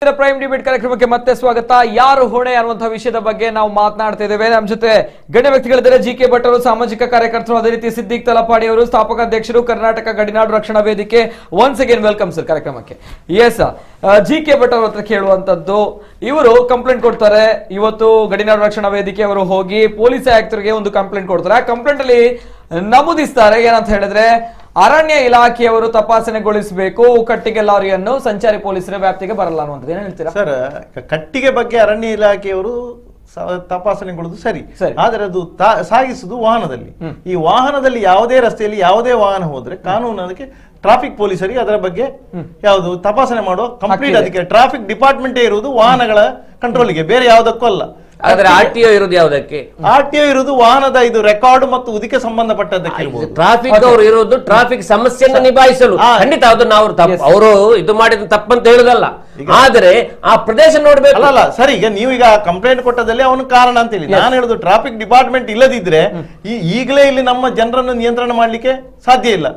Prime debate ಕಾರ್ಯಕ್ರಮಕ್ಕೆ ಮತ್ತೆ ಸ್ವಾಗತ. ಯಾರು ಹೊಣೆ ಅನ್ನುವಂತಹ ವಿಷಯದ ಬಗ್ಗೆ ನಾವು ಮಾತನಾಡ್ತಾ ಇದ್ದೇವೆ. ನಮ್ಮ ಜೊತೆ ಗಣ್ಯ ವ್ಯಕ್ತಿಗಳಿದ್ದಾರೆ. ಜಿ.ಕೆ. ಭಟ್ ಅವರು, ಸಾಮಾಜಿಕ ಕಾರ್ಯಕರ್ತರು, ಅದೇ ರೀತಿ ಸಿದ್ದಿಕ್ ತಲಪಾಡಿ ಅವರು, ಸ್ಥಾಪಕ ಅಧ್ಯಕ್ಷರು, ಕರ್ನಾಟಕ ಗಡಿನಾಡು ರಕ್ಷಣಾ ವೇದಿಕೆ. ಒನ್ಸ್ ಅಗೇನ್ ವೆಲ್ಕಮ್ ಸರ್ ಕಾರ್ಯಕ್ರಮಕ್ಕೆ. Yes, G K. ಭಟ್ ಅವ್ರ ಹತ್ರ ಕೇಳುವಂತದ್ದು, ಇವರು ಕಂಪ್ಲೇಂಟ್ ಕೊಡ್ತಾರೆ. ಇವತ್ತು ಗಡಿನಾಡು ರಕ್ಷಣಾ ವೇದಿಕೆ ಅವರು ಹೋಗಿ ಪೊಲೀಸ್ ಆಯುಕ್ತರಿಗೆ ಒಂದು ಕಂಪ್ಲೇಂಟ್ ಕೊಡ್ತಾರೆ. ಆ ಕಂಪ್ಲೇಂಟ್ ಅಲ್ಲಿ ನಮೂದಿಸ್ತಾರೆ ಏನಂತ ಹೇಳಿದ್ರೆ, ಅರಣ್ಯ ಇಲಾಖೆಯವರು ತಪಾಸಣೆಗೊಳಿಸಬೇಕು ಕಟ್ಟಿಗೆ ಲಾರಿಯನ್ನು, ಸಂಚಾರಿ ಪೊಲೀಸರ ವ್ಯಾಪ್ತಿಗೆ ಬರಲ್ಲ ಅನ್ನುವಂಥದ್ದು. ಏನ್ ಹೇಳ್ತೀರಾ ಸರ್? ಕಟ್ಟಿಗೆ ಬಗ್ಗೆ ಅರಣ್ಯ ಇಲಾಖೆಯವರು ತಪಾಸಣೆಗೊಳ್ಳೋದು ಸರಿ, ಆದರೆ ಅದು ಸಾಗಿಸುವುದು ವಾಹನದಲ್ಲಿ. ಈ ವಾಹನದಲ್ಲಿ ಯಾವುದೇ ರಸ್ತೆಯಲ್ಲಿ ಯಾವುದೇ ವಾಹನ ಹೋದ್ರೆ ಕಾನೂನು ಅದಕ್ಕೆ ಟ್ರಾಫಿಕ್ ಪೊಲೀಸರಿಗೆ ಅದರ ಬಗ್ಗೆ ಯಾವುದು ತಪಾಸಣೆ ಮಾಡುವ ಕಂಪ್ಲೀಟ್ ಅದಕ್ಕೆ ಟ್ರಾಫಿಕ್ ಡಿಪಾರ್ಟ್ಮೆಂಟೇ ಇರುವುದು ವಾಹನಗಳ ಕಂಟ್ರೋಲಿಗೆ, ಬೇರೆ ಯಾವುದಕ್ಕೂ ಅಲ್ಲ. ಆದ್ರೆ ಆರ್ಟಿಒ ಇರುವುದು ಯಾವುದಕ್ಕೆ? ಆರ್ಟಿಒ ಇರುವುದು ವಾಹನದ ಇದು ರೆಕಾರ್ಡ್ ಮತ್ತು ಇದಕ್ಕೆ ಸಂಬಂಧಪಟ್ಟದ್ದಕ್ಕೆ. ಟ್ರಾಫಿಕ್ ಅವರು ಇರುವುದು ಟ್ರಾಫಿಕ್ ಸಮಸ್ಯೆಯನ್ನು ನಿಭಾಯಿಸಲು. ಖಂಡಿತ ಅದನ್ನ ಅವರು ಇದು ಮಾಡಿದ ತಪ್ಪಂತ ಹೇಳುದಲ್ಲ, ಆದರೆ ಆ ಪ್ರದೇಶ ನೋಡ್ಬೇಕು. ಅಲ್ಲ ಸರಿ, ಈಗ ನೀವು ಈಗ ಕಂಪ್ಲೇಂಟ್ ಕೊಟ್ಟದಲ್ಲಿ ಅವನು ಕಾರಣ ಅಂತ ಹೇಳಿ. ನಾನು ಹೇಳುದು ಟ್ರಾಫಿಕ್ ಡಿಪಾರ್ಟ್ಮೆಂಟ್ ಇಲ್ಲದಿದ್ರೆ ಈಗಲೇ ಇಲ್ಲಿ ನಮ್ಮ ಜನರನ್ನು ನಿಯಂತ್ರಣ ಮಾಡ್ಲಿಕ್ಕೆ ಸಾಧ್ಯ ಇಲ್ಲ.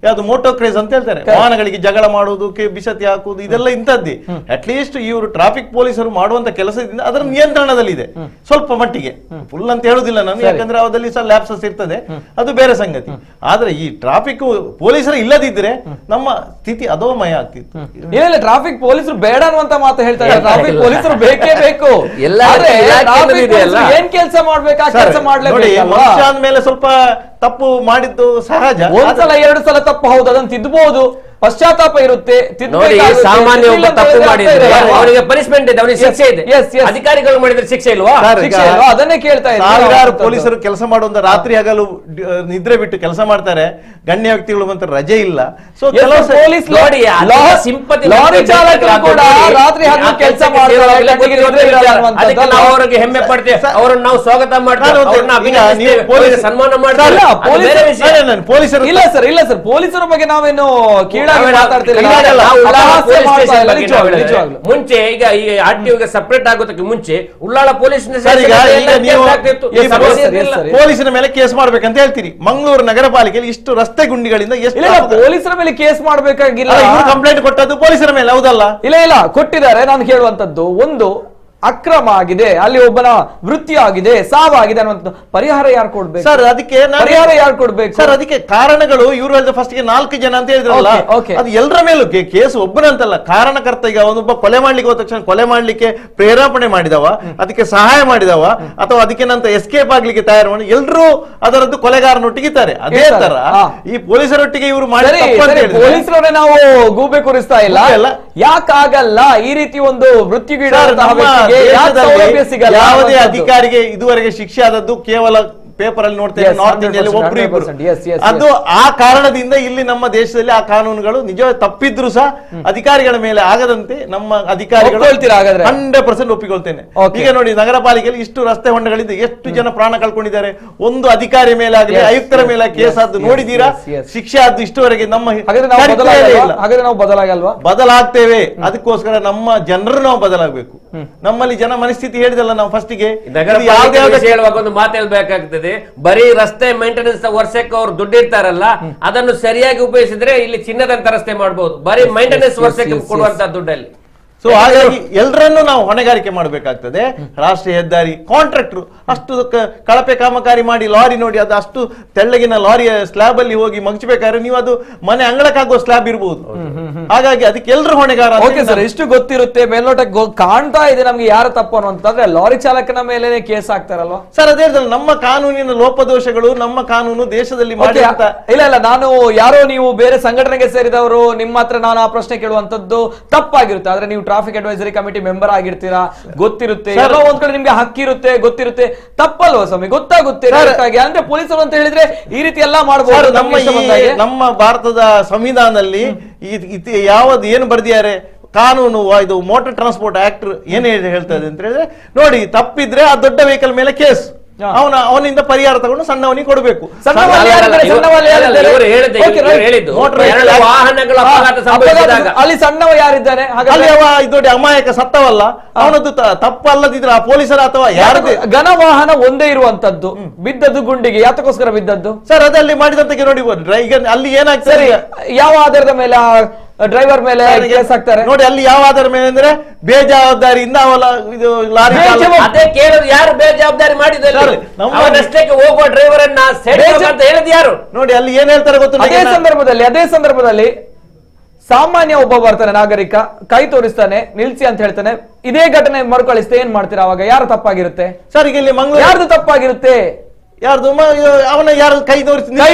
ಯಾವ್ದು ಮೋಟೋ ಕ್ರೇಜ್ ಅಂತ ಹೇಳ್ತಾರೆ, ವಾಹನಗಳಿಗೆ ಜಗಳ ಮಾಡುವುದು, ಬಿಸತಿ ಹಾಕುವುದು, ಇದೆಲ್ಲ ಇಂಥದ್ದೇ. ಅಟ್ ಲೀಸ್ಟ್ ಇವರು ಟ್ರಾಫಿಕ್ ಪೊಲೀಸರು ಮಾಡುವಂತ ಕೆಲಸದಿಂದ ಅದರ ನಿಯಂತ್ರಣದಲ್ಲಿದೆ ಸ್ವಲ್ಪ ಮಟ್ಟಿಗೆ. ಫುಲ್ ಅಂತ ಹೇಳುದಿಲ್ಲ ನಾನು, ಯಾಕಂದ್ರೆ ಅವರಲ್ಲಿ ಸಹ ಲ್ಯಾಪ್ಸಸ್ ಇರ್ತದೆ, ಅದು ಬೇರೆ ಸಂಗತಿ. ಆದ್ರೆ ಈ ಟ್ರಾಫಿಕ್ ಪೊಲೀಸರು ಇಲ್ಲದಿದ್ರೆ ನಮ್ಮ ಸ್ಥಿತಿ ಅಧೋಮಯ ಆಗ್ತಿತ್ತು. ಇಲ್ಲ, ಟ್ರಾಫಿಕ್ ಪೊಲೀಸರು ಬೇಡ ಅನ್ನುವಂತ ಮಾತು ಹೇಳ್ತಾರೆ. ಟ್ರಾಫಿಕ್ ಪೊಲೀಸರು ಬೇಕೇ ಬೇಕು. ಏನ್ ಕೆಲಸ ಮಾಡ್ಬೇಕು ಆ ಕೆಲಸ ಮಾಡ್ಲೇಬೇಕು. ಆದ್ಮೇಲೆ ಸ್ವಲ್ಪ ತಪ್ಪು ಮಾಡಿದ್ದು ಸಹಜ. ಒಂದ್ಸಲ ಎರಡು ಸಲ ತಪ್ಪು ಹೌದು, ಅದನ್ನು ತಿದ್ದಬಹುದು, ಪಶ್ಚಾತ್ತಾಪ ಇರುತ್ತೆ. ಸಾಮಾನ್ಯ ಒಬ್ಬ ತಪ್ಪು ಮಾಡಿದ್ರೆ ಅವರಿಗೆ ಪನಿಷ್ಮೆಂಟ್ ಇದೆ, ಅವರಿಗೆ ಶಿಕ್ಷೆ ಇದೆ. ಅಧಿಕಾರಿಗಳು ಮಾಡಿದ್ರೆ ಶಿಕ್ಷೆ ಇಲ್ವಾ? ಅದನ್ನೇ ಕೇಳ್ತಾ ಇದ್ದಾರೆ. ಸಾವಿರಾರು ಪೊಲೀಸರು ಕೆಲಸ ಮಾಡುವಂತ ರಾತ್ರಿ ಹಗಲು ನಿದ್ರೆ ಬಿಟ್ಟು ಕೆಲಸ ಮಾಡ್ತಾರೆ. ಗಣ್ಯ ವ್ಯಕ್ತಿಗಳು ಬಂತ ರಜೆ ಇಲ್ಲ. ಸೊ ಕೆಲವು ಪೊಲೀಸ್ ನೋಡಿ ಸಿಂಪತಿ ಲಾರಿ ಚಾಲಕರು ಕೂಡ ರಾತ್ರಿ ಹಗಲು ಕೆಲಸ ಮಾಡ್ತಾರೆ. ಅದಕ್ಕೆ ನಾವು ಅವರಿಗೆ ಹೆಮ್ಮೆ ಪಡ್ತೇವೆ, ಅವರನ್ನು ನಾವು ಸ್ವಾಗತ ಮಾಡ್ತೇವೆ, ಅವ್ರನ್ನ ಅಭಿನಂದಿಸ್ತೇವೆ, ಸನ್ಮಾನ ಮಾಡ್ತೇವೆ. ಪೊಲೀಸರು ಇಲ್ಲ ಸರ್, ಇಲ್ಲ ಸರ್, ಪೊಲೀಸರ ಬಗ್ಗೆ ನಾವೇನು ಕೀಳಾಗಿ ಮಾತಾಡ್ತಿಲ್ಲ. ಮುಂಚೆ ಈಗ ಈ ಆರ್ಟಿಒಗೆ ಸಪರೇಟ್ ಆಗೋದಕ್ಕೆ ಮುಂಚೆ ಉಳ್ಳಾಳ ಪೊಲೀಸ್ ಪೊಲೀಸರ ಮೇಲೆ ಕೇಸ್ ಮಾಡ್ಬೇಕಂತ ಹೇಳ್ತೀರಿ. ಮಂಗಳೂರು ನಗರ ಪಾಲಿಕೆಯಲ್ಲಿ ಇಷ್ಟು ರಸ್ತೆ ಗುಂಡಿಗಳಿಂದ ಎಷ್ಟು ಪೊಲೀಸರ ಮೇಲೆ ಕೇಸ್ ಮಾಡ್ಬೇಕಾಗಿಲ್ಲ. ಕಂಪ್ಲೇಂಟ್ ಕೊಟ್ಟದ್ದು ಪೊಲೀಸರ ಮೇಲೆ, ಹೌದಲ್ಲ? ಇಲ್ಲ ಕೊಟ್ಟಿದ್ದಾರೆ. ನಾನು ಕೇಳುವಂತದ್ದು, ಒಂದು ಅಕ್ರಮ ಆಗಿದೆ, ಅಲ್ಲಿ ಒಬ್ಬನ ಮೃತ್ಯು ಆಗಿದೆ, ಸಾವಾಗಿದೆ ಅನ್ನುವಂಥ ಪರಿಹಾರ ಯಾರು ಕೊಡ್ಬೇಕು ಸರ್? ಅದಕ್ಕೆ ಪರಿಹಾರ ಯಾರು ಕೊಡ್ಬೇಕು ಸರ್? ಅದಕ್ಕೆ ಕಾರಣಗಳು ಇವರು ಹೇಳಿದ ಫಸ್ಟ್ ಗೆ 4 ಜನ ಅಂತ ಹೇಳಿದ್ರಲ್ಲ, ಅದು ಎಲ್ಲರ ಮೇಲೂ ಕೇಸು ಒಬ್ಬನಂತಲ್ಲ. ಕಾರಣಕರ್ತ ಈಗ ಅವನೊಬ್ಬ ಕೊಲೆ ಮಾಡ್ಲಿಕ್ಕೆ ಹೋದ ತಕ್ಷಣ ಕೊಲೆ ಮಾಡ್ಲಿಕ್ಕೆ ಪ್ರೇರೇಪಣೆ ಮಾಡಿದವ, ಅದಕ್ಕೆ ಸಹಾಯ ಮಾಡಿದವ, ಅಥವಾ ಅದಕ್ಕೆ ನಂತರ ಎಸ್ಕೇಪ್ ಆಗ್ಲಿಕ್ಕೆ ತಯಾರು ಮಾಡಿ ಎಲ್ಲರೂ ಅದರದ್ದು ಕೊಲೆಗಾರನೊಟ್ಟಿಗಿದ್ದಾರೆ. ಅದೇ ತರ ಈ ಪೊಲೀಸರೊಟ್ಟಿಗೆ ಇವರು ಮಾಡಿ ಪೊಲೀಸರವರೇ ನಾವು ಗೂಬೆ ಕೂರಿಸ್ತಾ ಇಲ್ಲ. ಯಾಕಾಗಲ್ಲ ಈ ರೀತಿ ಒಂದು ಮೃತ್ಯುಗೀಡಾದ ಯಾವುದೇ ಅಧಿಕಾರಿಗೆ ಇದುವರೆಗೆ ಶಿಕ್ಷೆ ಆದದ್ದು ಕೇವಲ ಪೇಪರ್ ಅಲ್ಲಿ ನೋಡ್ತೇವೆ, ನಾರ್ತ್ ಇಂಡಿಯಾದಲ್ಲಿ ಒಬ್ರು ಇಬ್ಬರು. ಅದು ಆ ಕಾರಣದಿಂದ ಇಲ್ಲಿ ನಮ್ಮ ದೇಶದಲ್ಲಿ ಆ ಕಾನೂನುಗಳು ನಿಜ ತಪ್ಪಿದ್ರು ಸಹ ಅಧಿಕಾರಿಗಳ ಮೇಲೆ ಆಗದಂತೆ ನಮ್ಮ ಅಧಿಕಾರಿಗಳು 100% ಒಪ್ಪಿಕೊಳ್ತೇನೆ. ಈಗ ನೋಡಿ, ನಗರ ಪಾಲಿಕೆಯಲ್ಲಿ ಇಷ್ಟು ರಸ್ತೆ ಹೊಂಡಗಳಿಂದ ಎಷ್ಟು ಜನ ಪ್ರಾಣ ಕಳ್ಕೊಂಡಿದ್ದಾರೆ. ಒಂದು ಅಧಿಕಾರಿ ಮೇಲೆ ಆಗಲಿ ಆಯುಕ್ತರ ಮೇಲೆ ಕೇಸ್ ಆದ್ದು ನೋಡಿದೀರಾ? ಶಿಕ್ಷೆ ಆದ್ದು ಇಷ್ಟುವರೆಗೆ ನಮ್ಮ ನಾವು ಬದಲಾಗಲ್ವಾ? ಬದಲಾಗ್ತೇವೆ. ಅದಕ್ಕೋಸ್ಕರ ನಮ್ಮ ಜನರು ನಾವು ಬದಲಾಗಬೇಕು. ನಮ್ಮಲ್ಲಿ ಜನ ಮನಸ್ಥಿತಿ ಹೇಳಿದಲ್ಲ, ನಾವು ಫಸ್ಟಿಗೆ ಒಂದು ಮಾತು ಹೇಳ್ಬೇಕಾಗ್ತದೆ. ಬರೀ ರಸ್ತೆ ಮೇಂಟೆನೆನ್ಸ್ ವರ್ಷಕ್ಕೆ ಅವ್ರು ದುಡ್ಡು ಇರ್ತಾರಲ್ಲ, ಅದನ್ನು ಸರಿಯಾಗಿ ಉಪಯೋಗಿಸಿದ್ರೆ ಇಲ್ಲಿ ಚಿನ್ನದಂತ ರಸ್ತೆ ಮಾಡಬಹುದು. ಬರೀ ಮೇಂಟೆನೆನ್ಸ್ ವರ್ಷಕ್ಕೆ ಕೊಡುವಂತ ದುಡ್ಡಲ್ಲಿ. ಸೊ ಹಾಗಾಗಿ ಎಲ್ಲರನ್ನು ನಾವು ಹೊಣೆಗಾರಿಕೆ ಮಾಡಬೇಕಾಗ್ತದೆ. ರಾಷ್ಟ್ರೀಯ ಹೆದ್ದಾರಿ ಕಾಂಟ್ರಾಕ್ಟರ್ ಅಷ್ಟು ಕಳಪೆ ಕಾಮಗಾರಿ ಮಾಡಿ ಲಾರಿ ನೋಡಿ, ಅದು ಅಷ್ಟು ತೆಳ್ಳಗಿನ ಲಾರಿಯ ಸ್ಲ್ಯಾಬ್ ಅಲ್ಲಿ ಹೋಗಿ ಮಗ್ಚಬೇಕಾದ್ರೆ ನೀವು ಅದು ಮನೆ ಅಂಗಳಕ್ಕಾಗುವ ಸ್ಲ್ಯಾಬ್ ಇರಬಹುದು. ಹಾಗಾಗಿ ಅದಕ್ಕೆ ಎಲ್ಲರೂ ಹೊಣೆಗಾರ. ಇಷ್ಟು ಗೊತ್ತಿರುತ್ತೆ, ಮೇಲ್ನೋಟಕ್ಕೆ ಕಾಣ್ತಾ ಇದೆ ನಮ್ಗೆ ಯಾರು ತಪ್ಪು ಅನ್ನುವಂತಾದ್ರೆ ಲಾರಿ ಚಾಲಕನ ಮೇಲೆ ಕೇಸ್ ಹಾಕ್ತಾರಲ್ವಾ ಸರ್? ಅದೇ ನಮ್ಮ ಕಾನೂನಿನ ಲೋಪದೋಷಗಳು ನಮ್ಮ ಕಾನೂನು ದೇಶದಲ್ಲಿ ಮಾಡಿ ಇಲ್ಲ ನಾನು ಯಾರೋ ನೀವು ಬೇರೆ ಸಂಘಟನೆಗೆ ಸೇರಿದವರು, ನಿಮ್ಮ ಹತ್ರ ನಾನು ಆ ಪ್ರಶ್ನೆ ಕೇಳುವಂತದ್ದು ತಪ್ಪಾಗಿರುತ್ತೆ. ಆದ್ರೆ ನೀವು ಟ್ರಾಫಿಕ್ ಅಡ್ವೈಸರಿ ಕಮಿಟಿ ಮೆಂಬರ್ ಆಗಿರ್ತೀರಾ, ಗೊತ್ತಿರುತ್ತೆ, ಎಲ್ಲೋ ಒಂದ್ ಕಡೆ ನಿಮ್ಗೆ ಹಕ್ಕಿರುತ್ತೆ, ಗೊತ್ತಿರುತ್ತೆ. ತಪ್ಪಲ್ವಾ ಸ್ವಾಮಿ? ಗೊತ್ತಾಗುತ್ತೆ. ಅಂದ್ರೆ ಪೊಲೀಸರು ಅಂತ ಹೇಳಿದ್ರೆ ಈ ರೀತಿ ಎಲ್ಲಾ ಮಾಡಬಹುದು. ನಮ್ಮ ಭಾರತದ ಸಂವಿಧಾನದಲ್ಲಿ ಯಾವ್ದು ಏನು ಬರ್ದಿದ್ದಾರೆ ಕಾನೂನು, ಇದು ಮೋಟಾರ್ ಟ್ರಾನ್ಸ್ಪೋರ್ಟ್ ಆಕ್ಟ್ ಏನ್ ಹೇಳ್ತದೆ ಅಂತ ಹೇಳಿದ್ರೆ, ನೋಡಿ ತಪ್ಪಿದ್ರೆ ಆ ದೊಡ್ಡ ವೆಹಿಕಲ್ ಮೇಲೆ ಕೇಸ್, ಅವನಿಂದ ಪರಿಹಾರ ತಗೊಂಡು ಸಣ್ಣವನಿಗೆ ಕೊಡಬೇಕು. ಅಲ್ಲಿ ಸಣ್ಣವ ಯಾರಿದ್ದಾನೆ? ಅಲ್ಲಿ ದೊಡ್ಡ ಅಮಾಯಕ ಸತ್ತವಲ್ಲ, ಅವನದ್ದು ತಪ್ಪಲ್ಲದಿದ್ರೆ ಆ ಪೊಲೀಸರ ಅಥವಾ ಯಾರದೇ ಘನ ವಾಹನ ಒಂದೇ ಇರುವಂತದ್ದು ಬಿದ್ದದ್ದು ಗುಂಡಿಗೆ ಯಾತಕ್ಕೋಸ್ಕರ ಬಿದ್ದದ್ದು ಸರ್? ಅದಲ್ಲಿ ಮಾಡಿದಂತೆ ನೋಡಿ. ಈಗ ಅಲ್ಲಿ ಏನಾಗ್ತದೆ, ಯಾವ ಆಧಾರದ ಮೇಲೆ ಡ್ರೈವರ್ ಮೇಲೆ ಕೇಸ್ ಹಾಕ್ತಾರೆ. ನೋಡಿ ಅಲ್ಲಿ ಯಾವ ಆಧಾರ ಮೇಲೆ ಅಂದ್ರೆ ಬೇಜವಾಬ್ದಾರಿಯಿಂದ ಇದು ಲಾರಿ ಅದೇ ಕೇಳೋದು ಯಾರು ಬೇಜವಾಬ್ದಾರಿ ಮಾಡಿದಲ್ಲಿ ರಸ್ತೆಗೆ ಹೋಗುವ ಡ್ರೈವರ್ ಅನ್ನ ಅಂತ ಹೇಳಿದ್ ಯಾರು? ನೋಡಿ ಅಲ್ಲಿ ಏನ್ ಹೇಳ್ತಾರೆ ಗೊತ್ತು. ಅದೇ ಸಂದರ್ಭದಲ್ಲಿ ಸಾಮಾನ್ಯ ಒಬ್ಬ ಬರ್ತಾನೆ, ನಾಗರಿಕ ಕೈ ತೋರಿಸ್ತಾನೆ, ನಿಲ್ಸಿ ಅಂತ ಹೇಳ್ತಾನೆ. ಇದೇ ಘಟನೆ ಮರುಕಳಿಸ್ತೆ ಏನ್ ಮಾಡ್ತೀರಾ ಅವಾಗ? ಯಾರು ತಪ್ಪಾಗಿರುತ್ತೆ ಸರ್? ಈಗ ಇಲ್ಲಿ ಯಾರ್ದು ತಪ್ಪಾಗಿರುತ್ತೆ? ಯಾರ್ದು? ಅವನ ಯಾರು ಕೈ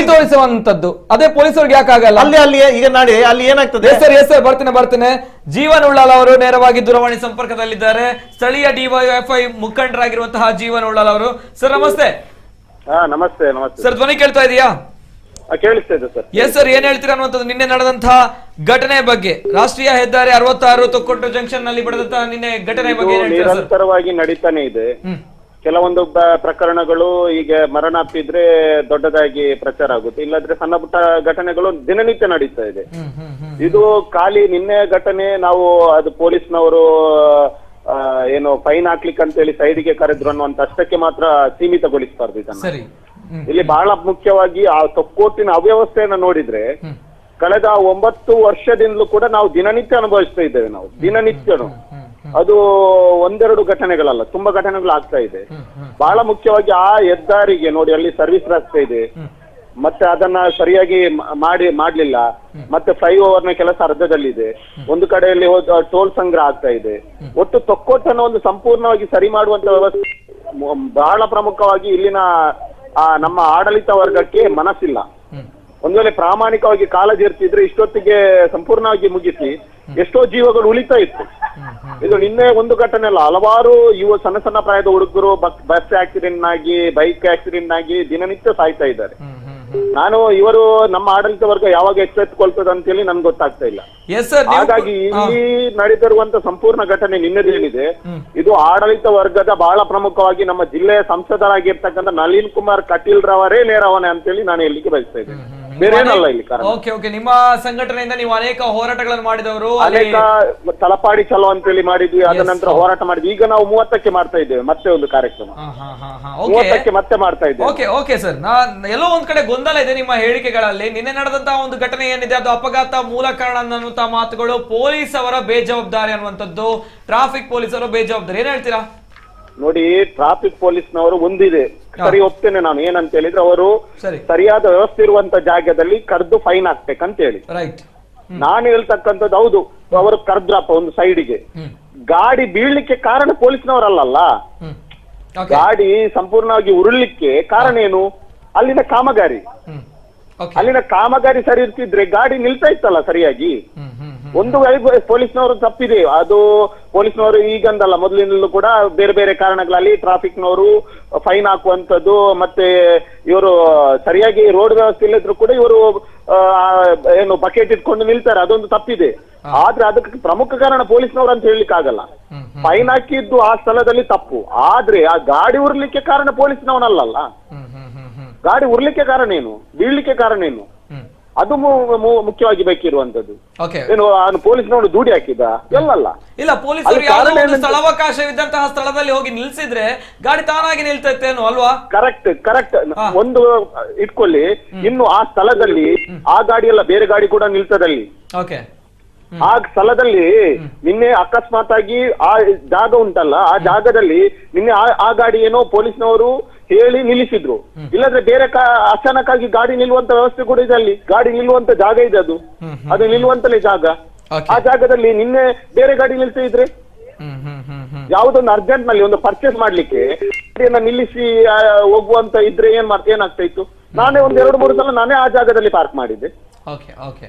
ತೋರಿಸುವಂತದ್ದು ಅದೇ ಪೊಲೀಸರಿಗೆ ಯಾಕಾಗಲ್ಲ? ಅಲ್ಲಿ ಈಗ ನಾಡಿ ಅಲ್ಲಿ ಏನಾಗ್ತದೆ? ಎಸ್ ಸರ್ ಬರ್ತೇನೆ. ಜೀವನ್ ಉಳ್ಳಾಲ್ ಅವರು ನೇರವಾಗಿ ದೂರವಾಣಿ ಸಂಪರ್ಕದಲ್ಲಿದ್ದಾರೆ. ಸ್ಥಳೀಯ ಡಿವೈಎಫ್ಐ ಮುಖಂಡರಾಗಿರುವಂತಹ ಜೀವನ್ ಉಳ್ಳಾಲ್ ಅವರು. ಸರ್ ನಮಸ್ತೆ. ನಮಸ್ತೆ. ಸರ್ ಧ್ವನಿ ಕೇಳ್ತಾ ಇದೆಯಾ? ಕೇಳಿಸ್ತಾ ಇದೆ ಸರ್. ಎಸ್ ಸರ್, ಏನ್ ಹೇಳ್ತೀರಾ ಅನ್ನುವಂಥದ್ದು ನಿನ್ನೆ ನಡೆದಂತಹ ಘಟನೆ ಬಗ್ಗೆ? ರಾಷ್ಟ್ರೀಯ ಹೆದ್ದಾರಿ 66 ತೊಕ್ಕೊಟ್ಟು ಜಂಕ್ಷನ್ ನಲ್ಲಿ ನಡೆದಂತಹ ನಿನ್ನೆ ಘಟನೆ ಬಗ್ಗೆ ನಿರಂತರವಾಗಿ ನಡೀತಾನೆ ಇದೆ. ಕೆಲವೊಂದು ಪ್ರಕರಣಗಳು ಈಗ ಮರಣ ಅಪ್ಪಿದ್ರೆ ದೊಡ್ಡದಾಗಿ ಪ್ರಚಾರ ಆಗುತ್ತೆ, ಇಲ್ಲಾದ್ರೆ ಸಣ್ಣ ಪುಟ್ಟ ಘಟನೆಗಳು ದಿನನಿತ್ಯ ನಡೀತಾ ಇದೆ. ಇದು ಖಾಲಿ ನಿನ್ನೆ ಘಟನೆ ನಾವು ಅದು ಪೊಲೀಸ್ನವರು ಏನು ಫೈನ್ ಹಾಕ್ಲಿಕ್ಕೆ ಅಂತ ಹೇಳಿ ಸೈಡ್ಗೆ ಕರೆದ್ರು ಅನ್ನುವಂತ ಅಷ್ಟಕ್ಕೆ ಮಾತ್ರ ಸೀಮಿತಗೊಳಿಸಬಾರ್ದು ಇದನ್ನ. ಇಲ್ಲಿ ಬಹಳ ಮುಖ್ಯವಾಗಿ ಆ ತೊಕ್ಕೋಟಿನ ಅವ್ಯವಸ್ಥೆಯನ್ನ ನೋಡಿದ್ರೆ ಕಳೆದ 9 ವರ್ಷದಿಂದಲೂ ಕೂಡ ನಾವು ದಿನನಿತ್ಯ ಅನುಭವಿಸ್ತಾ ಇದ್ದೇವೆ. ನಾವು ದಿನನಿತ್ಯನು ಅದು ಒಂದೆರಡು ಘಟನೆಗಳಲ್ಲ, ತುಂಬಾ ಘಟನೆಗಳು ಆಗ್ತಾ ಇದೆ. ಬಹಳ ಮುಖ್ಯವಾಗಿ ಆ ಹೆದ್ದಾರಿಗೆ ನೋಡಿ, ಅಲ್ಲಿ ಸರ್ವಿಸ್ ರಸ್ತೆ ಇದೆ, ಮತ್ತೆ ಅದನ್ನ ಸರಿಯಾಗಿ ಮಾಡ್ಲಿಲ್ಲ, ಮತ್ತೆ ಫ್ಲೈಓವರ್ ನ ಕೆಲಸ ಅರ್ಧದಲ್ಲಿದೆ, ಒಂದು ಕಡೆಯಲ್ಲಿ ಟೋಲ್ ಸಂಗ್ರಹ ಆಗ್ತಾ ಇದೆ. ಒಟ್ಟು ತೊಕ್ಕೊಟ್ಟನ್ನು ಒಂದು ಸಂಪೂರ್ಣವಾಗಿ ಸರಿ ಮಾಡುವಂತ ವ್ಯವಸ್ಥೆ ಬಹಳ ಪ್ರಮುಖವಾಗಿ ಇಲ್ಲಿನ ನಮ್ಮ ಆಡಳಿತ ವರ್ಗಕ್ಕೆ ಮನಸ್ಸಿಲ್ಲ. ಒಂದ್ ವೇಳೆ ಪ್ರಾಮಾಣಿಕವಾಗಿ ಕಾಳಜಿ ಇರ್ತಿದ್ರೆ ಇಷ್ಟೊತ್ತಿಗೆ ಸಂಪೂರ್ಣವಾಗಿ ಮುಗಿಸಿ ಎಷ್ಟೋ ಜೀವಗಳು ಉಳಿತಾ ಇತ್ತು. ಇದು ನಿನ್ನೆ ಒಂದು ಘಟನೆ ಅಲ್ಲ, ಹಲವಾರು ಸಣ್ಣ ಪ್ರಾಯದ ಹುಡುಗರು ಬಸ್ ಆಕ್ಸಿಡೆಂಟ್ ಆಗಿ, ಬೈಕ್ ಆಕ್ಸಿಡೆಂಟ್ ಆಗಿ ದಿನನಿತ್ಯ ಸಾಯ್ತಾ ಇದ್ದಾರೆ. ನಾನು ಇವರು ನಮ್ಮ ಆಡಳಿತ ವರ್ಗ ಯಾವಾಗ ಎಚ್ಚೆತ್ತುಕೊಳ್ತದ ಅಂತ ಹೇಳಿ ನನ್ಗೆ ಗೊತ್ತಾಗ್ತಾ ಇಲ್ಲ. ಹಾಗಾಗಿ ಇಲ್ಲಿ ನಡೆದಿರುವಂತ ಸಂಪೂರ್ಣ ಘಟನೆ ನಿನ್ನೆದೇನಿದೆ, ಇದು ಆಡಳಿತ ವರ್ಗದ ಬಹಳ ಪ್ರಮುಖವಾಗಿ ನಮ್ಮ ಜಿಲ್ಲೆಯ ಸಂಸದರಾಗಿರ್ತಕ್ಕಂಥ ನಳಿನ್ ಕುಮಾರ್ ಕಟೀಲ್ ರವರೇ ನೇರವನೆ ಅಂತೇಳಿ ನಾನು ಎಲ್ಲಿಗೆ ಬಯಸ್ತಾ ಇದ್ದೇನೆ, ಬೇರೇನಲ್ಲ ಇಲ್ಲಿ ಕಾರಣ. ನಿಮ್ಮ ಸಂಘಟನೆಯಿಂದ ನೀವು ಅನೇಕ ಹೋರಾಟಗಳನ್ನು ಮಾಡಿದವರು, ಅನೇಕ ತಲಪಾಡಿ ಚಲೋ ಅಂತೇಳಿ ಮಾಡಿದ್ವಿ, ಅದ ನಂತರ ಹೋರಾಟ ಮಾಡಿದ್ವಿ. ಈಗ ನಾವು 30ಕ್ಕೆ ಮಾಡ್ತಾ ಇದ್ದೇವೆ ಮತ್ತೆ ಒಂದು ಕಾರ್ಯಕ್ರಮ, 30ಕ್ಕೆ ಮತ್ತೆ ಮಾಡ್ತಾ ಇದ್ದೇವೆ. ಓಕೆ ಸರ್, ಎಲ್ಲೋ ಒಂದ್ ಕಡೆ ಗೊಂದಲ ಇದೆ ನಿಮ್ಮ ಹೇಳಿಕೆಗಳಲ್ಲಿ. ನಿನ್ನೆ ನಡೆದಂತಹ ಒಂದು ಘಟನೆ ಏನಿದೆ ಅದು ಅಪಘಾತ ಮೂಲ ಕಾರಣ ಅನ್ನುವಂತಹ ಮಾತುಗಳು, ಪೊಲೀಸ್ ಅವರ ಬೇಜವಾಬ್ದಾರಿ ಅನ್ನುವಂಥದ್ದು, ಟ್ರಾಫಿಕ್ ಪೊಲೀಸರು ಬೇಜವಾಬ್ದಾರಿ, ಏನ್ ಹೇಳ್ತೀರಾ? ನೋಡಿ, ಟ್ರಾಫಿಕ್ ಪೊಲೀಸ್ನವರು ಒಂದಿದೆ, ಸರಿ ಒಪ್ತೇನೆ ನಾನು. ಏನಂತ ಹೇಳಿದ್ರೆ ಅವರು ಸರಿಯಾದ ವ್ಯವಸ್ಥೆ ಇರುವಂತ ಜಾಗದಲ್ಲಿ ಕರೆದು ಫೈನ್ ಹಾಕ್ಬೇಕಂತ ಹೇಳಿ. ನಾನು ಹೇಳ್ತಕ್ಕಂಥದ್ದು ಹೌದು, ಅವರು ಕರೆದ್ರಪ್ಪ ಒಂದು ಸೈಡಿಗೆ, ಗಾಡಿ ಬೀಳ್ಲಿಕ್ಕೆ ಕಾರಣ ಪೊಲೀಸ್ನವರಲ್ಲ. ಗಾಡಿ ಸಂಪೂರ್ಣವಾಗಿ ಉರುಳ್ಲಿಕ್ಕೆ ಕಾರಣ ಏನು? ಅಲ್ಲಿನ ಕಾಮಗಾರಿ. ಅಲ್ಲಿನ ಕಾಮಗಾರಿ ಸರಿ ಇರ್ತಿದ್ರೆ ಗಾಡಿ ನಿಲ್ತಾ ಇತ್ತಲ್ಲ ಸರಿಯಾಗಿ. ಒಂದು ಪೊಲೀಸ್ನವರು ತಪ್ಪಿದೆ, ಅದು ಪೊಲೀಸ್ನವರು ಈಗಂದಲ್ಲ, ಮೊದಲಿನಲ್ಲೂ ಕೂಡ ಬೇರೆ ಬೇರೆ ಕಾರಣಗಳಲ್ಲಿ ಟ್ರಾಫಿಕ್ನವರು ಫೈನ್ ಹಾಕುವಂಥದ್ದು, ಮತ್ತೆ ಇವರು ಸರಿಯಾಗಿ ರೋಡ್ ವ್ಯವಸ್ಥೆ ಇಲ್ಲದ್ರು ಕೂಡ ಇವರು ಏನು ಬಕೆಟ್ ಇಟ್ಕೊಂಡು ನಿಲ್ತಾರೆ, ಅದೊಂದು ತಪ್ಪಿದೆ. ಆದ್ರೆ ಅದಕ್ಕೆ ಪ್ರಮುಖ ಕಾರಣ ಪೊಲೀಸ್ನವರು ಅಂತ ಹೇಳಲಿಕ್ಕೆ ಆಗಲ್ಲ. ಫೈನ್ ಹಾಕಿದ್ದು ಆ ಸ್ಥಳದಲ್ಲಿ ತಪ್ಪು, ಆದ್ರೆ ಆ ಗಾಡಿ ಉರ್ಲಿಕ್ಕೆ ಕಾರಣ ಪೊಲೀಸ್ನವನಲ್ಲ. ಗಾಡಿ ಉರ್ಲಿಕ್ಕೆ ಕಾರಣ ಏನು, ಬೀಳ್ಲಿಕ್ಕೆ ಕಾರಣ ಏನು, ಅದು ಮುಖ್ಯವಾಗಿ ಬೇಕಿರುವಂತದ್ದು. ಏನು ಪೊಲೀಸ್ನವರು ದೂಡಿ ಹಾಕಿದ ಎಲ್ಲಲ್ಲ. ಇಲ್ಲ, ಪೊಲೀಸರು ಸ್ಥಳಾವಕಾಶವಿದ್ದಂತಹ ಸ್ಥಳದಲ್ಲಿ ಹೋಗಿ ನಿಲ್ಸಿದ್ರೆ ಗಾಡಿ ತಾನಾಗಿ ನಿಲ್ತೈತೇನು ಅಲ್ವಾ? ಕರೆಕ್ಟ್. ಒಂದು ಇಟ್ಕೊಳ್ಳಿ, ಇನ್ನು ಆ ಸ್ಥಳದಲ್ಲಿ ಆ ಗಾಡಿ ಎಲ್ಲ ಬೇರೆ ಗಾಡಿ ಕೂಡ ನಿಲ್ತದಲ್ಲಿ. ಆ ಸ್ಥಳದಲ್ಲಿ ನಿನ್ನೆ ಅಕಸ್ಮಾತ್ ಆಗಿ ಆ ಜಾಗ ಉಂಟಲ್ಲ, ಆ ಜಾಗದಲ್ಲಿ ನಿನ್ನೆ ಆ ಗಾಡಿ ಏನೋ ಪೊಲೀಸ್ನವರು ಹೇಳಿ ನಿಲ್ಲಿಸಿದ್ರು, ಇಲ್ಲದ್ರೆ ಬೇರೆ ಅಚಾನಕ್ಕಾಗಿ ಗಾಡಿ ನಿಲ್ಲುವಂತ ವ್ಯವಸ್ಥೆ ಕೂಡ ಇದೆ. ಅಲ್ಲಿ ಗಾಡಿ ನಿಲ್ಲುವಂತ ಜಾಗ ಇದೆ, ಅದು ನಿಲ್ಲುವಂತಲೇ ಜಾಗ. ಆ ಜಾಗದಲ್ಲಿ ನಿನ್ನೆ ಬೇರೆ ಗಾಡಿ ನಿಲ್ತಾ ಇದ್ರೆ, ಯಾವುದೊಂದು ಅರ್ಜೆಂಟ್ ನಲ್ಲಿ ಒಂದು ಪರ್ಚೇಸ್ ಮಾಡ್ಲಿಕ್ಕೆ ನಿಲ್ಲಿಸಿ ಹೋಗುವಂತ ಇದ್ರೆ ಏನಾಗ್ತಾ ಇತ್ತು? ನಾನೇ ಒಂದ್ 2-3 ಸಲ ನಾನೇ ಆ ಜಾಗದಲ್ಲಿ ಪಾರ್ಕ್ ಮಾಡಿದ್ದೆ.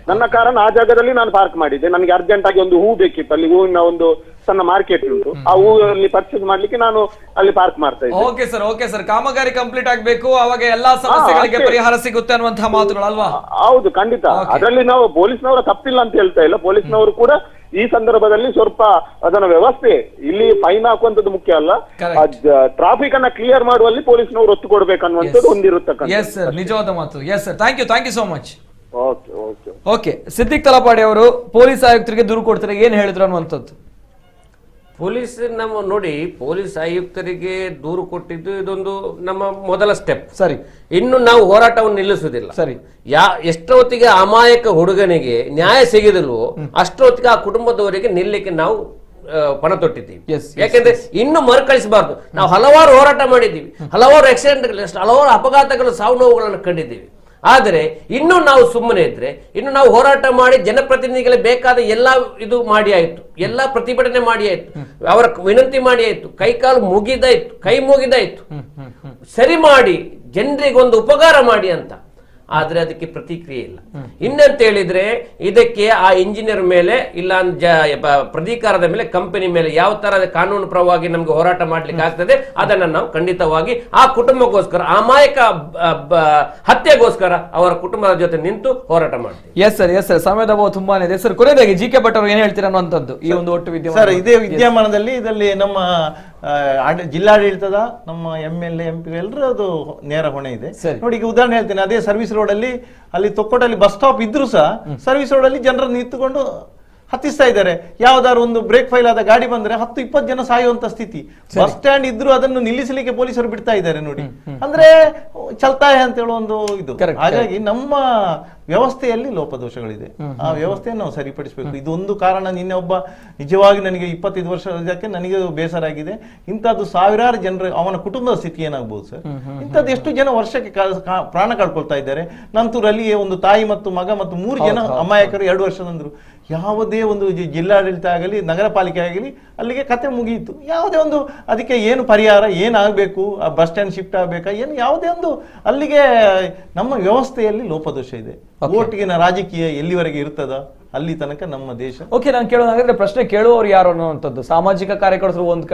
ನನ್ನ ಕಾರಣ ಆ ಜಾಗದಲ್ಲಿ ನಾನು ಪಾರ್ಕ್ ಮಾಡಿದ್ದೆ. ನನಗೆ ಅರ್ಜೆಂಟ್ ಆಗಿ ಒಂದು ಹೂ ಬೇಕಿತ್ತು, ಅಲ್ಲಿ ಹೂವಿನ ಒಂದು ಸಣ್ಣ ಮಾರ್ಕೆಟ್ ಉಂಟು, ಆ ಹೂವಲ್ಲಿ ಪರ್ಚೇಸ್ ಮಾಡ್ಲಿಕ್ಕೆ ನಾನು ಅಲ್ಲಿ ಪಾರ್ಕ್ ಮಾಡ್ತಾ ಇದ್ದೆ. ಓಕೆ ಸರ್, ಕಾಮಗಾರಿ ಕಂಪ್ಲೀಟ್ ಆಗ್ಬೇಕು, ಅವಾಗ ಎಲ್ಲಾ ಸಮಸ್ಯೆಗಳಿಗೆ ಪರಿಹಾರ ಸಿಗುತ್ತೆ ಅನ್ನುವಂತಹ ಮಾತುಗಳು ಅಲ್ವಾ? ಹೌದು, ಖಂಡಿತ. ಅದರಲ್ಲಿ ನಾವು ಪೊಲೀಸ್ನವರ ತಪ್ಪಿಲ್ಲ ಅಂತ ಹೇಳ್ತಾ ಇಲ್ಲ. ಪೊಲೀಸ್ನವರು ಕೂಡ ಈ ಸಂದರ್ಭದಲ್ಲಿ ಸ್ವಲ್ಪ ಅದನ್ನ ವ್ಯವಸ್ಥೆ, ಇಲ್ಲಿ ಫೈನ್ ಹಾಕುವಂತದ್ದು ಮುಖ್ಯ ಅಲ್ಲ, ಟ್ರಾಫಿಕ್ ಅನ್ನ ಕ್ಲಿಯರ್ ಮಾಡುವಲ್ಲಿ ಪೊಲೀಸ್ನವರು ಒತ್ತು ಕೊಡ್ಬೇಕನ್ನುವಂಥದ್ದು ಹೊಂದಿರುತ್ತಕ್ಕಂಥ ನಿಜವಾದ ಮಾತು. Yes sir, thank you so much. Okay. Siddiq Talapady ಅವರು ಪೊಲೀಸ್ ಆಯುಕ್ತರಿಗೆ ದೂರು ಕೊಡ್ತಾರೆ, ಏನ್ ಹೇಳಿದ್ರು ಅನ್ನುವಂಥದ್ದು. ಪೊಲೀಸ್ ನಮ್ಮ ನೋಡಿ, ಪೊಲೀಸ್ ಆಯುಕ್ತರಿಗೆ ದೂರು ಕೊಟ್ಟಿದ್ದು ಇದೊಂದು ನಮ್ಮ ಮೊದಲ ಸ್ಟೆಪ್. ಸರಿ, ಇನ್ನು ನಾವು ಹೋರಾಟವನ್ನು ನಿಲ್ಲಿಸುವುದಿಲ್ಲ. ಸರಿ, ಎಷ್ಟೊತ್ತಿಗೆ ಅಮಾಯಕ ಹುಡುಗನಿಗೆ ನ್ಯಾಯ ಸಿಗಿದಿಲ್ವೋ ಅಷ್ಟೊತ್ತಿಗೆ ಆ ಕುಟುಂಬದವರಿಗೆ ನಿಲ್ಲಕ್ಕೆ ನಾವು ಪಣ ತೊಟ್ಟಿದ್ದೀವಿ. ಯಾಕೆಂದ್ರೆ ಇನ್ನು ಮರುಕಳಿಸಬಾರ್ದು. ನಾವು ಹಲವಾರು ಹೋರಾಟ ಮಾಡಿದ್ದೀವಿ, ಹಲವಾರು ಆಕ್ಸಿಡೆಂಟ್ಗಳು, ಹಲವಾರು ಅಪಘಾತಗಳು, ಸಾವು ನೋವುಗಳನ್ನು ಕಂಡಿದ್ದೀವಿ. ಆದರೆ ಇನ್ನು ನಾವು ಸುಮ್ಮನೆ ಇದ್ರೆ, ಇನ್ನು ನಾವು ಹೋರಾಟ ಮಾಡಿ ಜನಪ್ರತಿನಿಧಿಗಳಿಗೆ ಬೇಕಾದ ಎಲ್ಲ ಇದು ಮಾಡಿ ಆಯ್ತು, ಎಲ್ಲ ಪ್ರತಿಭಟನೆ ಮಾಡಿ ಆಯ್ತು, ಅವರ ವಿನಂತಿ ಮಾಡಿ ಆಯ್ತು, ಕೈಕಾಲು ಮುಗಿದಾಯ್ತು, ಕೈ ಮುಗಿದಾಯ್ತು, ಸರಿ ಮಾಡಿ ಜನರಿಗೊಂದು ಉಪಕಾರ ಮಾಡಿ ಅಂತ. ಆದ್ರೆ ಅದಕ್ಕೆ ಪ್ರತಿಕ್ರಿಯೆ ಇಲ್ಲ. ಇನ್ನಂತ ಹೇಳಿದ್ರೆ ಇದಕ್ಕೆ ಆ ಇಂಜಿನಿಯರ್ ಮೇಲೆ ಇಲ್ಲ ಪ್ರಾಧಿಕಾರದ ಮೇಲೆ, ಕಂಪನಿ ಮೇಲೆ ಯಾವ ತರ ಕಾನೂನು ಪರವಾಗಿ ನಮ್ಗೆ ಹೋರಾಟ ಮಾಡ್ಲಿಕ್ಕೆ ಆಗ್ತದೆ ಅದನ್ನ ನಾವು ಖಂಡಿತವಾಗಿ ಆ ಕುಟುಂಬಕ್ಕೋಸ್ಕರ, ಅಮಾಯಕ ಹತ್ಯೆಗೋಸ್ಕರ ಅವರ ಕುಟುಂಬದ ಜೊತೆ ನಿಂತು ಹೋರಾಟ ಮಾಡ್ತೀವಿ. ಎಸ್ ಸರ್, ಸಮಯದ ಅಭಾವ ತುಂಬಾನೇ ಇದೆ ಸರ್. ಕೊನೆಯದಾಗಿ ಜಿ ಕೆ ಭಟ್ ಅವರು ಏನ್ ಹೇಳ್ತೀರಾ ಅನ್ನುವಂಥದ್ದು ಈ ಒಂದು ಒಟ್ಟು ವಿದ್ಯಮಾನ? ಸರ್, ಇದೇ ವಿದ್ಯಮಾನದಲ್ಲಿ ಇದರಲ್ಲಿ ನಮ್ಮ ಜಿಲ್ಲಾಡಳಿತದ, ನಮ್ಮ MLA MP ಎಲ್ಲರೂ ಅದು ನೇರ ಹೊಣೆ ಇದೆ. ನೋಡಿ, ಈಗ ಉದಾಹರಣೆ ಹೇಳ್ತೇನೆ. ಅದೇ ಸರ್ವಿಸ್ ರೋಡ್ ಅಲ್ಲಿ, ಅಲ್ಲಿ ತೊಕ್ಕೋಟಲ್ಲಿ ಬಸ್ ಸ್ಟಾಪ್ ಇದ್ರು ಸಹ ಸರ್ವಿಸ್ ರೋಡ್ ಅಲ್ಲಿ ಜನರನ್ನು ನಿಂತುಕೊಂಡು ಹತ್ತಿಸ್ತಾ ಇದ್ದಾರೆ. ಯಾವ್ದಾದ್ರು ಒಂದು ಬ್ರೇಕ್ ಫೈಲ್ ಆದ ಗಾಡಿ ಬಂದ್ರೆ 10-20 ಜನ ಸಾಯುವಂತ ಸ್ಥಿತಿ. ಬಸ್ ಸ್ಟ್ಯಾಂಡ್ ಇದ್ರು ಅದನ್ನು ನಿಲ್ಲಿಸಲಿಕ್ಕೆ ಪೊಲೀಸರು ಬಿಡ್ತಾ ಇದ್ದಾರೆ. ನೋಡಿ, ಅಂದ್ರೆ ಚಲ್ತಾಯ ಅಂತ ಹೇಳುವ ಒಂದು ಇದು. ಹಾಗಾಗಿ ನಮ್ಮ ವ್ಯವಸ್ಥೆಯಲ್ಲಿ ಲೋಪದೋಷಗಳಿದೆ. ಆ ವ್ಯವಸ್ಥೆಯನ್ನು ನಾವು ಸರಿಪಡಿಸಬೇಕು. ಇದೊಂದು ಕಾರಣ. ನಿನ್ನೆ ಒಬ್ಬ ನಿಜವಾಗಿ ನನಗೆ 25 ವರ್ಷಕ್ಕೆ ನನಗೆ ಬೇಸರ ಆಗಿದೆ. ಇಂಥದ್ದು ಸಾವಿರಾರು ಜನರು, ಅವನ ಕುಟುಂಬದ ಸ್ಥಿತಿ ಏನಾಗಬಹುದು ಸರ್? ಇಂಥದ್ದು ಎಷ್ಟು ಜನ ವರ್ಷಕ್ಕೆ ಪ್ರಾಣ ಕಳ್ಕೊಳ್ತಾ ಇದ್ದಾರೆ. ನಂತರ ಅಲ್ಲಿ ಒಂದು ತಾಯಿ ಮತ್ತು ಮಗ ಮತ್ತು 3 ಜನ ಅಮಾಯಕರು 2 ವರ್ಷದಂದ್ರು. ಯಾವುದೇ ಒಂದು ಜಿಲ್ಲಾಡಳಿತ ಆಗಲಿ, ನಗರ ಪಾಲಿಕೆ ಆಗಲಿ, ಅಲ್ಲಿಗೆ ಕತೆ ಮುಗಿಯಿತು. ಯಾವುದೇ ಒಂದು ಅದಕ್ಕೆ ಏನು ಪರಿಹಾರ, ಏನಾಗಬೇಕು, ಆ ಬಸ್ ಸ್ಟ್ಯಾಂಡ್ ಶಿಫ್ಟ್ ಆಗಬೇಕಾ, ಏನು ಯಾವುದೇ ಒಂದು ಅಲ್ಲಿಗೆ ನಮ್ಮ ವ್ಯವಸ್ಥೆಯಲ್ಲಿ ಲೋಪದೋಷ ಇದೆ. ಓಟಿಗಿನ ರಾಜಕೀಯ ಎಲ್ಲಿವರೆಗೆ ಇರ್ತದ ಅಲ್ಲಿ ತನಕ ನಮ್ಮ ದೇಶ. ಓಕೆ, ನಾನು ಕೇಳೋದಾದ್ರೆ ಪ್ರಶ್ನೆ ಕೇಳುವವರು ಯಾರು ಅನ್ನುವಂಥದ್ದು. ಸಾಮಾಜಿಕ ಕಾರ್ಯಕರ್ತರು ಒಂದ್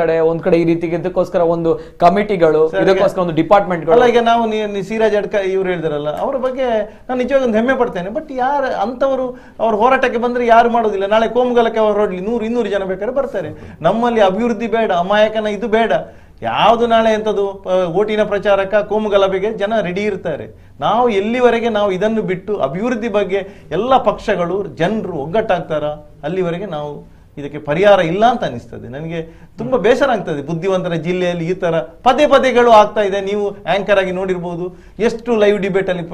ಕಡೆ ಈ ರೀತಿ ಇದಕ್ಕೋಸ್ಕರ ಒಂದು ಕಮಿಟಿಗಳು, ಇದಕ್ಕೋಸ್ಕರ ಒಂದು ಡಿಪಾರ್ಟ್ಮೆಂಟ್ಗಳು. ಅಲ್ಲ, ಈಗ ನಾವು ಸಿರಾಜ್ ಅಡ್ಕ ಇವ್ರು ಹೇಳಿದಾರಲ್ಲ, ಅವರ ಬಗ್ಗೆ ನಾನು ನಿಜವಾಗಿ ಒಂದು ಹೆಮ್ಮೆ ಪಡ್ತೇನೆ. ಬಟ್ ಯಾರು ಅಂತವರು ಅವ್ರ ಹೋರಾಟಕ್ಕೆ ಬಂದ್ರೆ ಯಾರು ಮಾಡೋದಿಲ್ಲ. ನಾಳೆ ಕೋಮುಗಲಕ್ಕೆ ಅವರು ರೋಡ್ಲಿ 100-200 ಜನ ಬೇಕಾದ್ರೆ ಬರ್ತಾರೆ. ನಮ್ಮಲ್ಲಿ ಅಭಿವೃದ್ಧಿ ಬೇಡ, ಅಮಾಯಕನ ಇದು ಬೇಡ. ಯಾವುದು ನಾಳೆ ಎಂಥದ್ದು ಓಟಿನ ಪ್ರಚಾರಕ, ಕೋಮುಗಲಭೆಗೆ ಜನ ರೆಡಿ ಇರ್ತಾರೆ. ನಾವು ಎಲ್ಲಿವರೆಗೆ ನಾವು ಇದನ್ನು ಬಿಟ್ಟು ಅಭಿವೃದ್ಧಿ ಬಗ್ಗೆ ಎಲ್ಲ ಪಕ್ಷಗಳು, ಜನರು ಒಗ್ಗಟ್ಟಾಗ್ತಾರ, ಅಲ್ಲಿವರೆಗೆ ನಾವು ಇದಕ್ಕೆ ಪರಿಹಾರ ಇಲ್ಲ ಅಂತ ಅನಿಸ್ತದೆ. ನನಗೆ ತುಂಬಾ ಬೇಸರ ಆಗ್ತದೆ. ಬುದ್ಧಿವಂತರ ಜಿಲ್ಲೆಯಲ್ಲಿ ಈ ತರ ಪದೇಗಳು ಆಗ್ತಾ ಇದೆ. ನೀವು ಆಂಕರ್ ಆಗಿ ನೋಡಿರ್ಬೋದು, ಎಷ್ಟು ಲೈವ್ ಡಿಬೇಟ್ ಅಲ್ಲಿ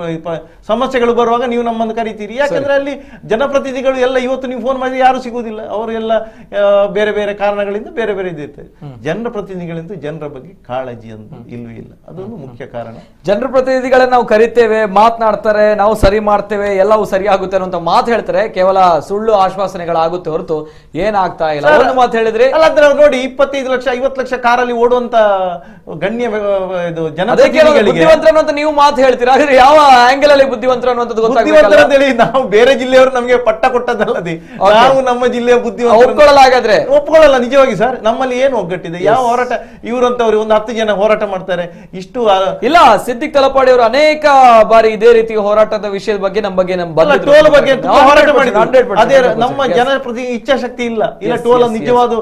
ಸಮಸ್ಯೆಗಳು ಬರುವಾಗ ನೀವು ನಮ್ಮನ್ನು ಕರಿತೀರಿ. ಯಾಕಂದ್ರೆ ಅಲ್ಲಿ ಜನಪ್ರತಿನಿಧಿಗಳು ಎಲ್ಲ ಇವತ್ತು ನೀವು ಫೋನ್ ಮಾಡಿದ್ರೆ ಯಾರು ಸಿಗುವುದಿಲ್ಲ. ಅವರು ಎಲ್ಲ ಬೇರೆ ಬೇರೆ ಕಾರಣಗಳಿಂದ ಬೇರೆ ಇದಿರ್ತದೆ. ಜನರ ಪ್ರತಿನಿಧಿಗಳಿಂದ ಜನರ ಬಗ್ಗೆ ಕಾಳಜಿ ಅಂತ ಇಲ್ವೇ ಇಲ್ಲ. ಅದೊಂದು ಮುಖ್ಯ ಕಾರಣ. ಜನರ ಪ್ರತಿನಿಧಿಗಳನ್ನ ನಾವು ಕರಿತೇವೆ, ಮಾತನಾಡ್ತಾರೆ, ನಾವು ಸರಿ ಮಾಡ್ತೇವೆ, ಎಲ್ಲವೂ ಸರಿ ಆಗುತ್ತೆ ಅನ್ನೋ ಮಾತು ಹೇಳ್ತಾರೆ. ಕೇವಲ ಸುಳ್ಳು ಆಶ್ವಾಸನೆಗಳಾಗುತ್ತೆ ಹೊರತು ಏನಾಗ್ತಾ ಇಲ್ಲ. ಒಂದು ಮಾತು ಹೇಳಿದ್ರೆ ಅಲ್ಲ, ನೋಡಿ 25 ಲಕ್ಷ 50 ಲಕ್ಷ ಕಾರಲ್ಲಿ ಓಡುವಂತ ಗಣ್ಯ ಇದು ಬುದ್ಧಿವಂತರು ಅಂತ ನೀವು ಮಾತು ಹೇಳ್ತೀರಾ. ಹಾಗಾದ್ರೆ ಯಾವ ಆಂಗಲ್ ಅಲ್ಲಿ ಬುದ್ಧಿವಂತರು ಅನ್ನುವಂಥದ್ದು ಗೊತ್ತಾಗ್ತದೆ. ನಾವು ಬೇರೆ ಜಿಲ್ಲೆಯವರು ನಮಗೆ ಪಟ್ಟ ಕೊಟ್ಟದಲ್ಲದೆ ನಾವು ನಮ್ಮ ಜಿಲ್ಲೆಯ ಬುದ್ಧಿವಂತರು ಹಾಗಾದ್ರೆ ಒಪ್ಕೊಳ್ಳಲ್ಲ. ನಿಜವಾಗಿ ಸರ್, ನಮ್ಮಲ್ಲಿ ಏನು ಒಗ್ಗಟ್ಟಿದೆ? ಯಾವ ಹೋರಾಟ ಇವರಂತವ್ರು ಒಂದು 10 ಜನ ಹೋರಾಟ ಮಾಡ್ತಾರೆ. ಇಷ್ಟು ಇಲ್ಲ, ಸಿದ್ದಿಕ್ ತಲಪಾಡಿ ಅವರು ಅನೇಕ ಬಾರಿ ಇದೇ ರೀತಿ ಹೋರಾಟದ ವಿಷಯದ ಬಗ್ಗೆ ನಮ್ಮ ಟೋಲ್ ಬಗ್ಗೆ ಹೋರಾಟ ಮಾಡಿದ್ರು. ಅದೇ ನಮ್ಮ ಜನಪ್ರತಿ ಇಚ್ಛಾಶಕ್ತಿ ಇಲ್ಲ. ಟೋಲ್ ನಿಜವಾದ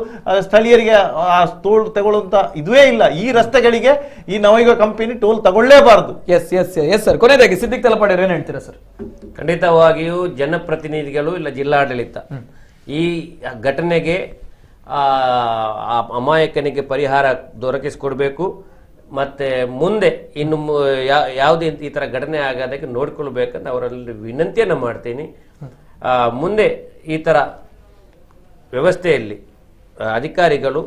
ಸ್ಥಳೀಯರಿಗೆ ಆ ಟೋಲ್ ತಗೊಳ್ಳುವಂತ ಇದುವೇ ಇಲ್ಲ. ಈ ರಸ್ತೆಗಳಿಗೆ ಈ ನವಯುಗ ಕಂಪನಿ ಟೋಲ್ ತಗೊಳ್ಳೇಬಾರದು. ಎಸ್ ಸರ್, ಕೊನೆಯದಾಗಿ ಸಿದ್ದಿಕ್ ತಲಪಾಡಿ ಏನ್ ಹೇಳ್ತೀರಾ ಸರ್? ಖಂಡಿತವಾಗಿಯೂ ಜನಪ್ರತಿನಿಧಿಗಳು ಇಲ್ಲ ಜಿಲ್ಲಾಡಳಿತ ಈ ಘಟನೆಗೆ ಅಮಾಯಕನಿಗೆ ಪರಿಹಾರ ದೊರಕಿಸಿಕೊಡ್ಬೇಕು. ಮತ್ತೆ ಮುಂದೆ ಇನ್ನು ಯಾವುದೇ ಈ ತರ ಘಟನೆ ಆಗೋದಕ್ಕೆ ನೋಡ್ಕೊಳ್ಬೇಕಂತ ಅವರಲ್ಲಿ ವಿನಂತಿಯನ್ನು ಮಾಡ್ತೀನಿ. ಮುಂದೆ ಈ ತರ ವ್ಯವಸ್ಥೆಯಲ್ಲಿ ಅಧಿಕಾರಿಗಳು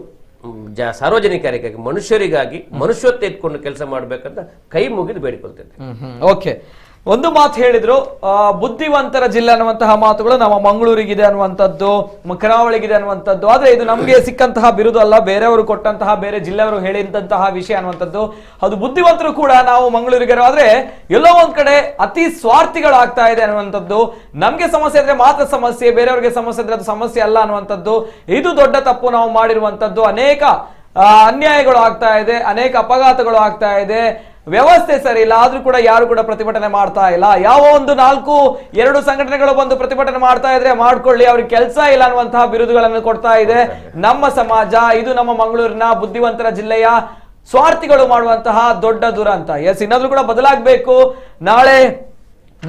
ಸಾರ್ವಜನಿಕರಿಗಾಗಿ, ಮನುಷ್ಯರಿಗಾಗಿ ಮನುಷ್ಯತ್ವ ಎತ್ಕೊಂಡು ಕೆಲಸ ಮಾಡ್ಬೇಕಂತ ಕೈ ಮುಗಿದು ಬೇಡಿಕೊಳ್ತೇನೆ. ಓಕೆ, ಒಂದು ಮಾತು ಹೇಳಿದ್ರು, ಬುದ್ಧಿವಂತರ ಜಿಲ್ಲೆ ಅನ್ನುವಂತಹ ಮಾತುಗಳು ನಮ್ಮ ಮಂಗಳೂರಿಗಿದೆ ಅನ್ನುವಂಥದ್ದು, ಕರಾವಳಿಗಿದೆ ಅನ್ನುವಂಥದ್ದು. ಆದ್ರೆ ಇದು ನಮ್ಗೆ ಸಿಕ್ಕಂತಹ ಬಿರುದು ಅಲ್ಲ, ಬೇರೆಯವರು ಕೊಟ್ಟಂತಹ, ಬೇರೆ ಜಿಲ್ಲೆಯವರು ಹೇಳಿದಂತಹ ವಿಷಯ ಅನ್ನುವಂಥದ್ದು. ಅದು ಬುದ್ಧಿವಂತರು ಕೂಡ ನಾವು ಮಂಗಳೂರಿಗರು. ಆದ್ರೆ ಎಲ್ಲೋ ಒಂದ್ ಕಡೆ ಅತಿ ಸ್ವಾರ್ಥಿಗಳಾಗ್ತಾ ಇದೆ ಅನ್ನುವಂಥದ್ದು. ನಮ್ಗೆ ಸಮಸ್ಯೆ ಇದ್ರೆ ಮಾತ್ರ ಸಮಸ್ಯೆ, ಬೇರೆಯವ್ರಿಗೆ ಸಮಸ್ಯೆ ಇದ್ರೆ ಅದು ಸಮಸ್ಯೆ ಅಲ್ಲ ಅನ್ನುವಂಥದ್ದು. ಇದು ದೊಡ್ಡ ತಪ್ಪು ನಾವು ಮಾಡಿರುವಂತದ್ದು. ಅನೇಕ ಅನ್ಯಾಯಗಳು ಆಗ್ತಾ ಇದೆ, ಅನೇಕ ಅಪಘಾತಗಳು ಆಗ್ತಾ ಇದೆ. ವ್ಯವಸ್ಥೆ ಸರಿ ಇಲ್ಲ, ಆದ್ರೂ ಕೂಡ ಯಾರು ಕೂಡ ಪ್ರತಿಭಟನೆ ಮಾಡ್ತಾ ಇಲ್ಲ. ಯಾವ ಒಂದು 4-2 ಸಂಘಟನೆಗಳು ಬಂದು ಪ್ರತಿಭಟನೆ ಮಾಡ್ತಾ ಇದ್ರೆ ಮಾಡ್ಕೊಳ್ಳಿ, ಅವ್ರಿಗೆ ಕೆಲಸ ಇಲ್ಲ ಅನ್ನುವಂತಹ ಬಿರುದುಗಳನ್ನು ಕೊಡ್ತಾ ಇದೆ ನಮ್ಮ ಸಮಾಜ. ಇದು ನಮ್ಮ ಮಂಗಳೂರಿನ ಬುದ್ಧಿವಂತರ ಜಿಲ್ಲೆಯ ಸ್ವಾರ್ಥಿಗಳು ಮಾಡುವಂತಹ ದೊಡ್ಡ ದುರಂತ. ಎಸ್, ಇನ್ನಾದ್ರೂ ಕೂಡ ಬದಲಾಗಬೇಕು. ನಾಳೆ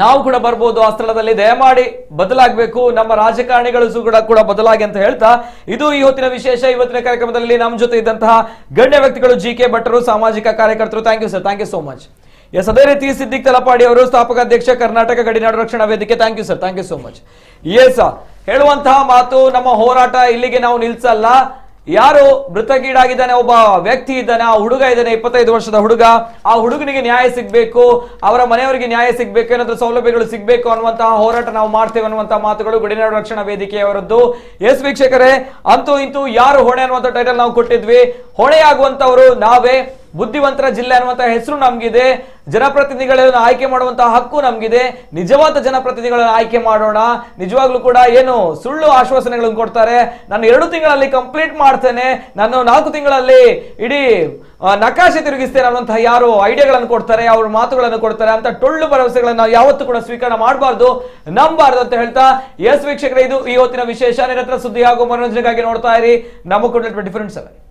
ನಾವು ಕೂಡ ಬರ್ಬೋದು ಆ ಸ್ಥಳದಲ್ಲಿ, ದಯಮಾಡಿ ಬದಲಾಗಬೇಕು, ನಮ್ಮ ರಾಜಕಾರಣಿಗಳು ಕೂಡ ಬದಲಾಗಿ ಅಂತ ಹೇಳ್ತಾ, ಇದು ಈ ಹೊತ್ತಿನ ವಿಶೇಷ. ಇವತ್ತಿನ ಕಾರ್ಯಕ್ರಮದಲ್ಲಿ ನಮ್ಮ ಜೊತೆ ಇದ್ದಂತಹ ಗಣ್ಯ ವ್ಯಕ್ತಿಗಳು ಜಿ.ಕೆ. ಭಟ್ಟರು, ಸಾಮಾಜಿಕ ಕಾರ್ಯಕರ್ತರು. Thank you sir, thank you so much. Yes, ಅದೇ ರೀತಿ ಸಿದ್ದಿಕ್ ತಲಪಾಡಿ ಅವರು, ಸ್ಥಾಪಕ ಅಧ್ಯಕ್ಷ, ಕರ್ನಾಟಕ ಗಡಿನಾಡು ರಕ್ಷಣಾ ವೇದಿಕೆ. Thank you sir, thank you so much. Yes, ಹೇಳುವಂತಹ ಮಾತು, ನಮ್ಮ ಹೋರಾಟ ಇಲ್ಲಿಗೆ ನಾವು ನಿಲ್ಸಲ್ಲ. ಯಾರು ಮೃತಗೀಡಾಗಿದ್ದಾನೆ, ಒಬ್ಬ ವ್ಯಕ್ತಿ ಇದ್ದಾನೆ, ಆ ಹುಡುಗ ಇದ್ದಾನೆ, 25 ವರ್ಷದ ಹುಡುಗ, ಆ ಹುಡುಗನಿಗೆ ನ್ಯಾಯ ಸಿಗ್ಬೇಕು, ಅವರ ಮನೆಯವರಿಗೆ ನ್ಯಾಯ ಸಿಗ್ಬೇಕು, ಏನಾದ್ರೂ ಸೌಲಭ್ಯಗಳು ಸಿಗ್ಬೇಕು ಅನ್ನುವಂತಹ ಹೋರಾಟ ನಾವು ಮಾಡ್ತೇವೆ ಅನ್ನುವಂತಹ ಮಾತುಗಳು ಗಡಿನಾಡು ರಕ್ಷಣಾ ವೇದಿಕೆಯವರದ್ದು. ಎಸ್ ವೀಕ್ಷಕರೇ, ಅಂತೂ ಇಂತೂ ಯಾರು ಹೊಣೆ ಅನ್ನುವಂಥ ಟೈಟಲ್ ನಾವು ಕೊಟ್ಟಿದ್ವಿ. ಹೊಣೆಯಾಗುವಂತವರು ನಾವೇ. ಬುದ್ಧಿವಂತರ ಜಿಲ್ಲೆ ಅನ್ನುವಂತ ಹೆಸರು ನಮ್ಗಿದೆ. ಜನಪ್ರತಿನಿಧಿಗಳನ್ನು ಆಯ್ಕೆ ಮಾಡುವಂತಹ ಹಕ್ಕು ನಮ್ಗಿದೆ. ನಿಜವಾದ ಜನಪ್ರತಿನಿಧಿಗಳನ್ನು ಆಯ್ಕೆ ಮಾಡೋಣ. ನಿಜವಾಗ್ಲೂ ಕೂಡ ಏನು ಸುಳ್ಳು ಆಶ್ವಾಸನೆಗಳನ್ನು ಕೊಡ್ತಾರೆ, ನಾನು 2 ತಿಂಗಳಲ್ಲಿ ಕಂಪ್ಲೀಟ್ ಮಾಡ್ತೇನೆ, ನಾನು 4 ತಿಂಗಳಲ್ಲಿ ಇಡೀ ನಕಾಶೆ ತಿರುಗಿಸ್ತೇನೆ ಅನ್ನುವಂತಹ ಯಾರು ಐಡಿಯಾಗಳನ್ನು ಕೊಡ್ತಾರೆ, ಅವ್ರ ಮಾತುಗಳನ್ನು ಕೊಡ್ತಾರೆ ಅಂತ ಟೊಳ್ಳು ಭರವಸೆಗಳನ್ನು ನಾವು ಯಾವತ್ತೂ ಕೂಡ ಸ್ವೀಕಾರ ಮಾಡಬಾರ್ದು, ನಂಬಾರ್ದು ಅಂತ ಹೇಳ್ತಾ, ಎಸ್ ವೀಕ್ಷಕರೇ, ಇದು ಈ ಹೊತ್ತಿನ ವಿಶೇಷ. ನಿರಂತರ ಸುದ್ದಿ ಹಾಗೂ ಮನೋರಂಜನೆಗಾಗಿ ನೋಡ್ತಾ ಇರಿ ನಮ್ಮ 24/7.